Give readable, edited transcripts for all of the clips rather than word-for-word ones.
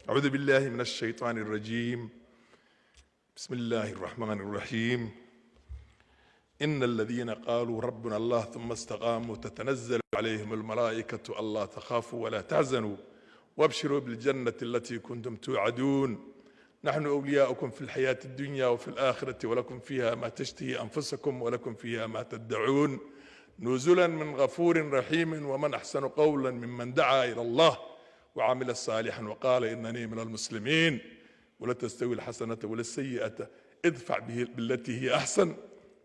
أعوذ بالله من الشيطان الرجيم. بسم الله الرحمن الرحيم. إن الذين قالوا ربنا الله ثم استقاموا تتنزل عليهم الملائكة ألا تخافوا ولا تحزنوا وابشروا بالجنة التي كنتم توعدون نحن أولياؤكم في الحياة الدنيا وفي الآخرة ولكم فيها ما تشتهي أنفسكم ولكم فيها ما تدعون نزلا من غفور رحيم ومن أحسن قولا ممن دعا إلى الله وعمل صالحا وقال إنني من المسلمين ولا تستوي الحسنة ولا السيئة ادفع بالتي هي أحسن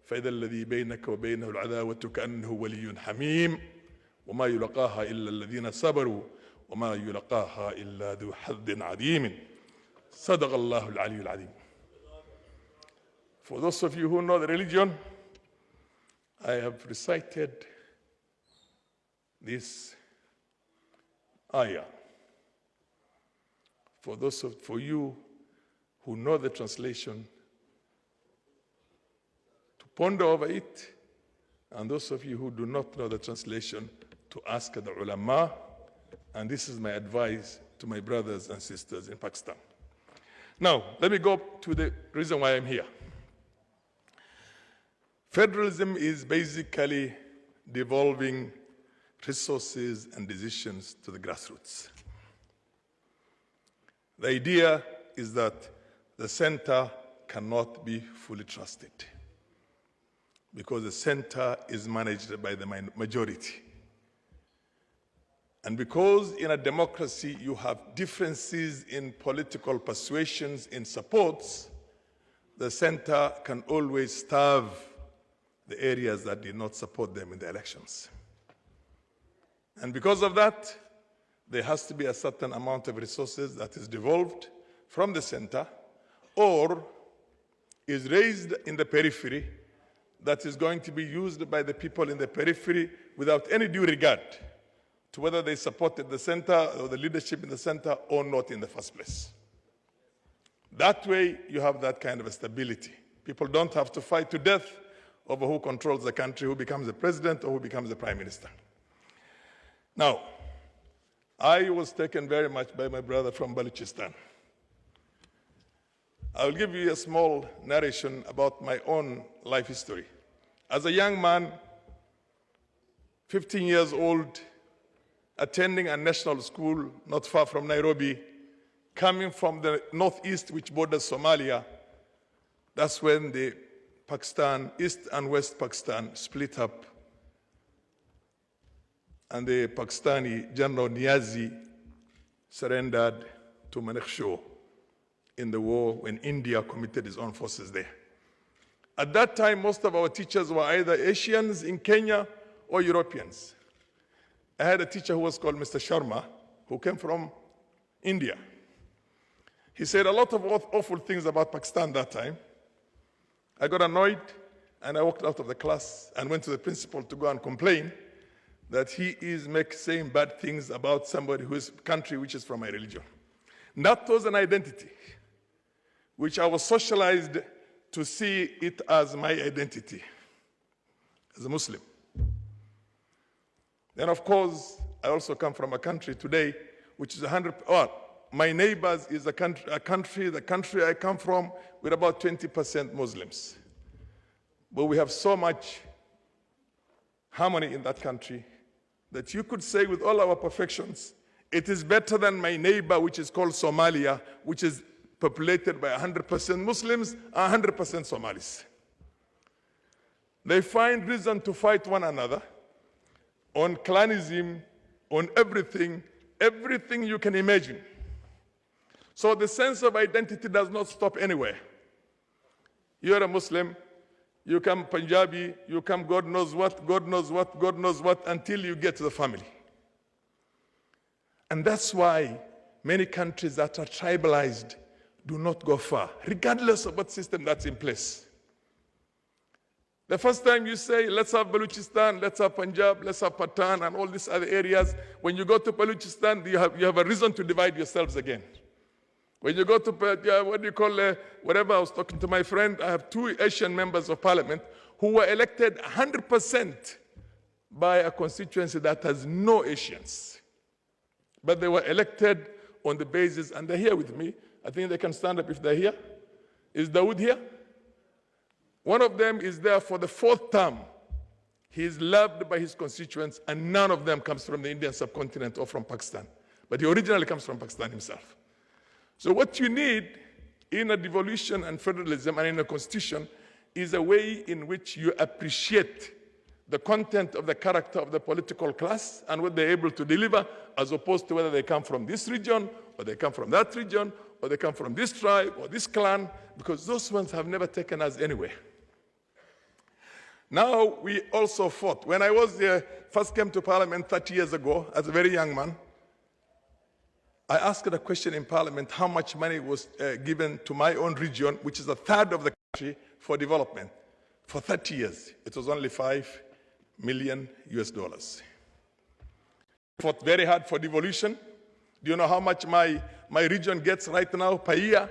فإذا الذي بينك وبينه العداوة كأنه ولي حميم وما يلقاها إلا الذين صبروا وما يلقاها إلا ذو حظ عظيم. صدق الله العلي العظيم. For those of you who know the religion, I have recited this ayah. For you who know the translation, to ponder over it, and those of you who do not know the translation, to ask the ulama, and this is my advice to my brothers and sisters in Pakistan. Now, let me go to the reason why I'm here. Federalism is basically devolving resources and decisions to the grassroots. The idea is that the center cannot be fully trusted because the center is managed by the majority. And because in a democracy you have differences in political persuasions, in supports, the center can always starve the areas that did not support them in the elections. And because of that, there has to be a certain amount of resources that is devolved from the center or is raised in the periphery that is going to be used by the people in the periphery without any due regard to whether they supported the center or the leadership in the center or not in the first place. That way, you have that kind of a stability. People don't have to fight to death over who controls the country, who becomes the president or who becomes the prime minister. Now, I was taken very much by my brother from Balochistan. I will give you a small narration about my own life history. As a young man, 15 years old, attending a national school not far from Nairobi, coming from the northeast which borders Somalia, that's when the Pakistan, East and West Pakistan split up and the Pakistani General Niazi surrendered to Manekshaw in the war when India committed its own forces there. At that time, most of our teachers were either Asians in Kenya or Europeans. I had a teacher who was called Mr. Sharma, who came from India. He said a lot of awful things about Pakistan that time. I got annoyed and I walked out of the class and went to the principal to go and complain that he is saying bad things about somebody whose country which is from my religion. And that was an identity which I was socialized to see it as my identity as a Muslim. Then of course, I also come from a country today which is my neighbors is the country I come from with about 20% Muslims. But we have so much harmony in that country that you could say with all our perfections, it is better than my neighbor, which is called Somalia, which is populated by 100% Muslims and 100% Somalis. They find reason to fight one another on clanism, on everything you can imagine. So the sense of identity does not stop anywhere. You're a Muslim, you come Punjabi, you come God knows what, until you get to the family. And that's why many countries that are tribalized do not go far, regardless of what system that's in place. The first time you say, let's have Balochistan, let's have Punjab, let's have Patan, and all these other areas, when you go to Balochistan, you have a reason to divide yourselves again. When you go to, whatever, I was talking to my friend, I have 2 Asian members of parliament who were elected 100% by a constituency that has no Asians. But they were elected on the basis, and they're here with me. I think they can stand up if they're here. Is Dawood here? One of them is there for the 4th term. He is loved by his constituents, and none of them comes from the Indian subcontinent or from Pakistan. But he originally comes from Pakistan himself. So what you need in a devolution and federalism and in a constitution is a way in which you appreciate the content of the character of the political class and what they're able to deliver, as opposed to whether they come from this region, or they come from that region, or they come from this tribe or this clan, because those ones have never taken us anywhere. Now, we also fought. When I first came to Parliament 30 years ago, as a very young man, I asked a question in Parliament how much money was given to my own region, which is a third of the country, for development. For 30 years, it was only $5 million US. I fought very hard for devolution. Do you know how much my region gets right now per year?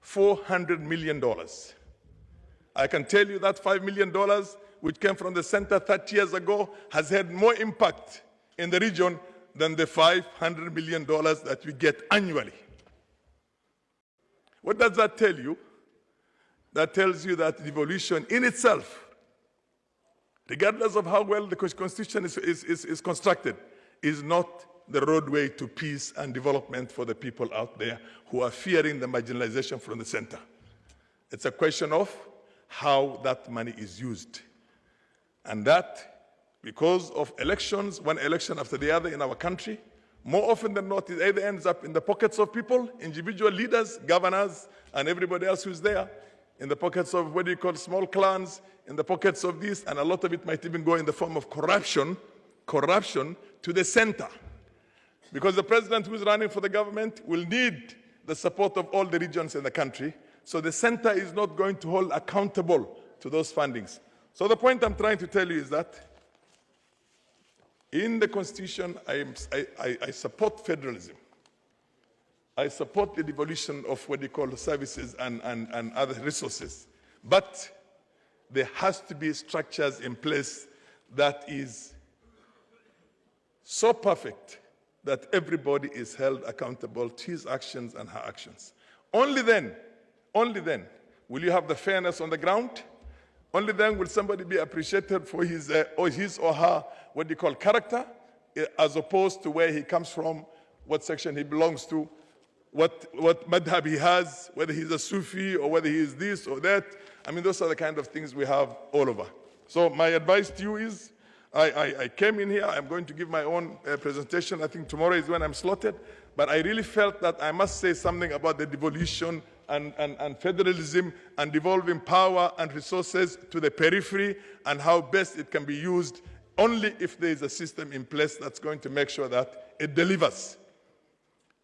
$400 million. I can tell you that $5 million, which came from the center 30 years ago, has had more impact in the region than the $500 million that we get annually. What does that tell you? That tells you that devolution in itself, regardless of how well the Constitution is constructed, is not the roadway to peace and development for the people out there who are fearing the marginalization from the center. It's a question of how that money is used. And that, because of elections, one election after the other in our country, more often than not, it either ends up in the pockets of people, individual leaders, governors, and everybody else who's there, in the pockets of what you call small clans, in the pockets of this, and a lot of it might even go in the form of corruption to the center. Because the president who's running for the government will need the support of all the regions in the country, so the center is not going to hold accountable to those fundings. So the point I'm trying to tell you is that in the Constitution, I support federalism. I support the devolution of what they call services and other resources. But there has to be structures in place that is so perfect that everybody is held accountable to his actions and her actions. Only then will you have the fairness on the ground. Only then will somebody be appreciated for his or her, what they call character, as opposed to where he comes from, what section he belongs to, what madhab he has, whether he's a Sufi or whether he is this or that. I mean, those are the kind of things we have all over. So my advice to you is, I came in here, I'm going to give my own presentation. I think tomorrow is when I'm slotted. But I really felt that I must say something about the devolution and federalism and devolving power and resources to the periphery and how best it can be used only if there is a system in place that's going to make sure that it delivers.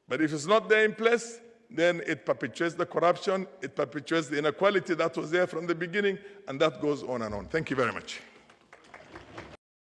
But if it's not there in place, then it perpetuates the corruption, it perpetuates the inequality that was there from the beginning, and that goes on and on. Thank you very much.